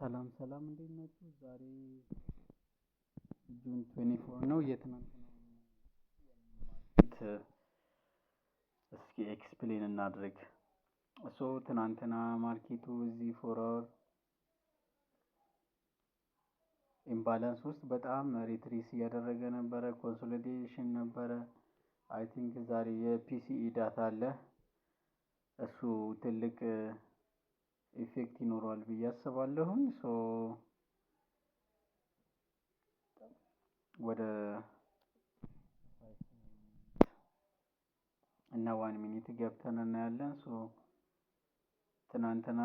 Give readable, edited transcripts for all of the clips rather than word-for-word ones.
ሰላም ሰላም እንዴት ናችሁ? ዛሬ ጁን 24 ነው። የትናንትናውን ማርኬት እስኪ ኤክስፕሌን እናድርግ። ትናንትና ማርኬቱ እዚህ 4 አወር ኢምባላንስ ውስጥ በጣም ሪትሪስ እያደረገ ነበረ። ኮንሶሊዴሽን ነበረ። አይ ቲንክ ዛሬ የፒሲኢ ዳታ አለ። እሱ ትልቅ ኢፌክት ይኖረዋል ብዬ አስባለሁኝ። ወደ እና 1 ሚኒት ገብተን እናያለን። ትናንትና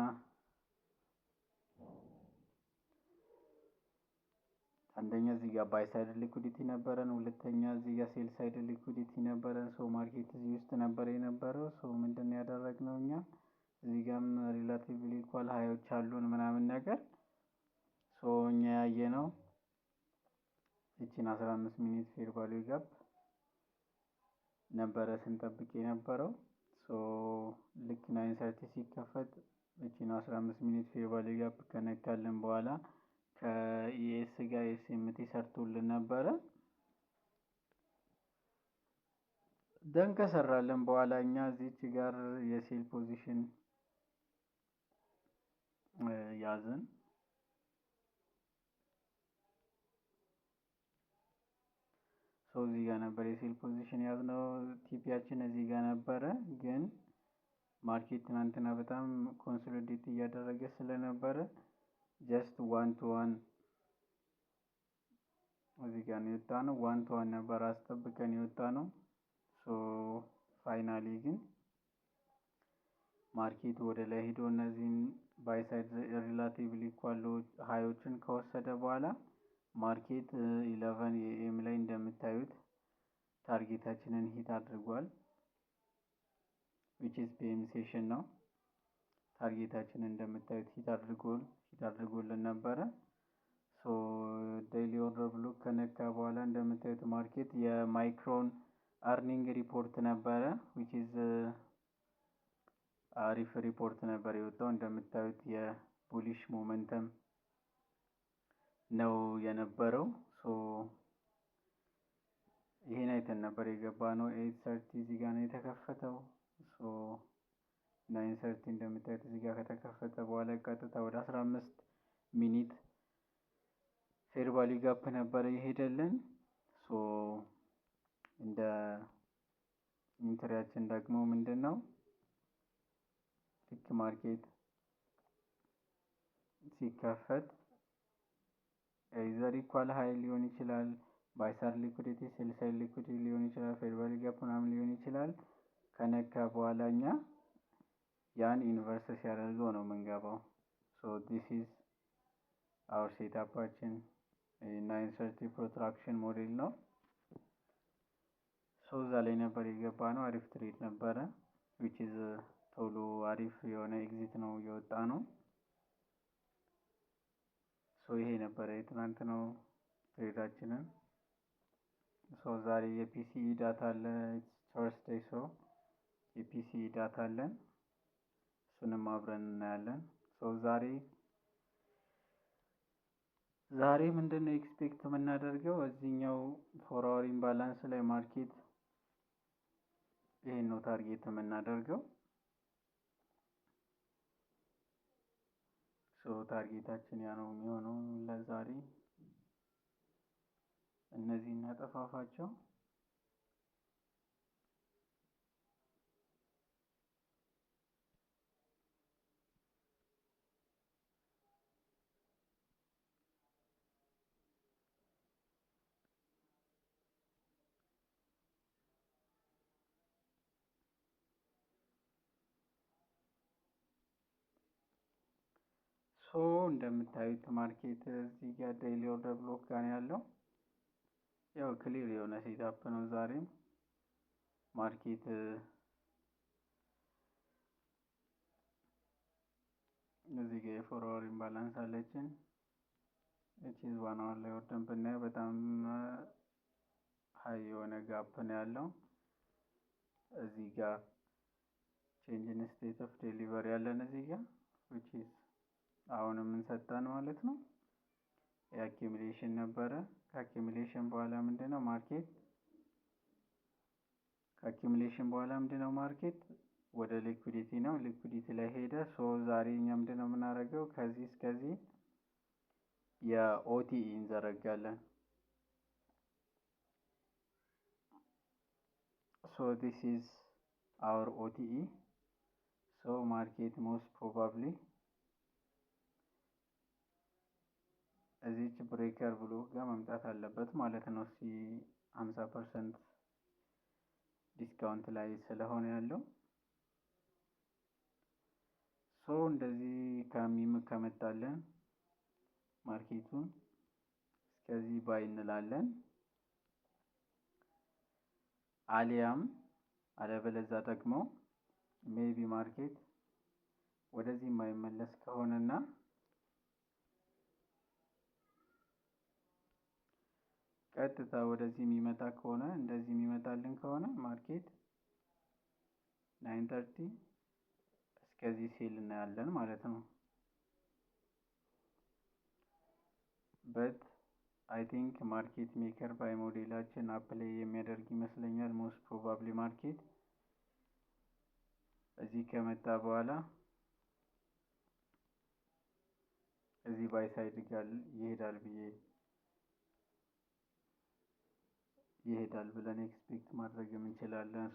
አንደኛ እዚህ ጋር ባይ ሳይድ ሊኩዲቲ ነበረን፣ ሁለተኛ እዚህ ጋር ሴል ሳይድ ሊኩዲቲ ነበረን። ማርኬት እዚህ ውስጥ ነበር የነበረው። ምንድን ያደረግነው እኛ እዚህ ጋርም ሪላቲቭሊ ኢኳል ሃዮች አሉን ምናምን ነገር እኛ ያየነው እቺን 15 ሚኒት ፌር ቫልዩ ጋፕ ነበረ ስንጠብቅ የነበረው። ልክ 9:30 ሲከፈት እቺን 15 ሚኒት ፌር ቫልዩ ጋፕ ከነካልን በኋላ ከኢኤስ ጋር ኤስኤምቲ ሰርቶልን ነበረ። ደን ከሰራልን በኋላ እኛ እዚች ጋር የሴል ፖዚሽን ያዝን። እዚህ ጋር ነበር የሴል ፖዚሽን ያዝነው። ቲፒያችን እዚህ ጋር ነበረ። ግን ማርኬት ትናንትና በጣም ኮንሶሊዴት እያደረገ ስለነበረ ጀስት 1 to 1 እዚህ ጋር ነው የወጣነው። 1 to 1 ነበር አስጠብቀን የወጣነው። ፋይናሊ ግን ማርኬት ወደ ላይ ሄዶ እነዚህን ባይ ሳይድ ሪላቲቭሊ ኢኳል ሃዮችን ከወሰደ በኋላ ማርኬት 11 AM ላይ እንደምታዩት ታርጌታችንን ሂት አድርጓል። which is PM ሴሽን ነው። ታርጌታችንን እንደምታዩት ሂት አድርጎልን ነበረ። ዴይሊ ኦርደር ብሎክ ከነካ በኋላ እንደምታዩት ማርኬት የማይክሮን አርኒንግ ሪፖርት ነበረ which is አሪፍ ሪፖርት ነበር የወጣው። እንደምታዩት የቡሊሽ ሞመንተም ነው የነበረው። ይሄን አይተን ነበር የገባነው። 8:30 እዚህ ጋር ነው የተከፈተው። 9:30 እንደምታዩት እዚህ ጋር ከተከፈተ በኋላ ቀጥታ ወደ 15 ሚኒት ፌር ቫልዩ ጋፕ ነበር የሄደልን። እንደ ኢንትሪያችን ደግሞ ምንድነው ልክ ማርኬት ሲከፈት ኢዘር ኢኳል ሃይ ሊሆን ይችላል፣ ባይ ሳይድ ሊኩዲቲ፣ ሴል ሳይድ ሊኩዲቲ ሊሆን ይችላል፣ ፌር ቫልዩ ጋፕ ምናምን ሊሆን ይችላል። ከነካ በኋላ እኛ ያን ኢንቨርስ ሲያደርገው ነው የምንገባው። ዲስ ኢዝ አወር ሴትአፓችን 9:30 ፕሮትራክሽን ሞዴል ነው። እዛ ላይ ነበር የገባ ነው። አሪፍ ትሬድ ነበረ which is ቶሎ አሪፍ የሆነ ኤግዚት ነው የወጣ ነው። ይሄ ነበረ የትናንትናው ትሬዳችንን። ዛሬ የፒሲኢ ዳታ አለ። ተርስዴይ የፒሲኢ ዳታ አለን። እሱንም አብረን እናያለን። ዛሬ ምንድነው ኤክስፔክት የምናደርገው እዚህኛው 4 አወር ኢምባላንስ ላይ ማርኬት ይሄን ነው ታርጌት የምናደርገው። ታርጌታችን ያ ነው የሚሆነው ለዛሬ። እነዚህ እናጠፋፋቸው። እንደምታዩት ማርኬት እዚህ ጋር ዴይሊ ኦርደር ብሎክ ጋር ያለው ያው ክሊር የሆነ ሴትአፕ ነው። ዛሬም ማርኬት እዚህ ጋር የ4 አወር ኢምባላንስ አለችን። እቺ 1 አወር ላይ ወርደን ብናየው በጣም ሃይ የሆነ ጋፕ ነው ያለው። እዚህ ጋር ቼንጅ ኢን ስቴት ኦፍ ዴሊቨሪ ያለን እዚህ ጋር which is አሁንም እንሰጣን ማለት ነው። የአኪሙሌሽን ነበረ። ከአኪሙሌሽን በኋላ ምንድነው ማርኬት ማርኬት ወደ ሊኩዲቲ ነው። ሊኩዲቲ ላይ ሄደ። ሶ ዛሬ እኛ ምንድነው የምናደርገው? ከዚህ እስከዚህ የኦቲኢ እንዘረጋለን። ሶ ዲስ ኢዝ አወር ኦቲኢ። ሶ ማርኬት ሞስት ፕሮባብሊ እዚች ብሬከር ብሎ ጋር መምጣት አለበት ማለት ነው። 50% ዲስካውንት ላይ ስለሆነ ያለው ሶ እንደዚህ ከመጣለን ማርኬቱን እስከዚህ ባይ እንላለን። አሊያም አለበለዛ ደግሞ ሜቢ ማርኬት ወደዚህ የማይመለስ ከሆነና ቀጥታ ወደዚህ የሚመጣ ከሆነ እንደዚህ የሚመጣልን ከሆነ ማርኬት 930 እስከዚህ ሴል እናያለን ማለት ነው። በት አይ ቲንክ ማርኬት ሜከር ባይ ሞዴላችን አፕላይ የሚያደርግ ይመስለኛል። ሞስት ፕሮባብሊ ማርኬት እዚህ ከመጣ በኋላ እዚህ ባይ ሳይድ ጋር ይሄዳል ብለን ኤክስፔክት ማድረግ እንችላለን።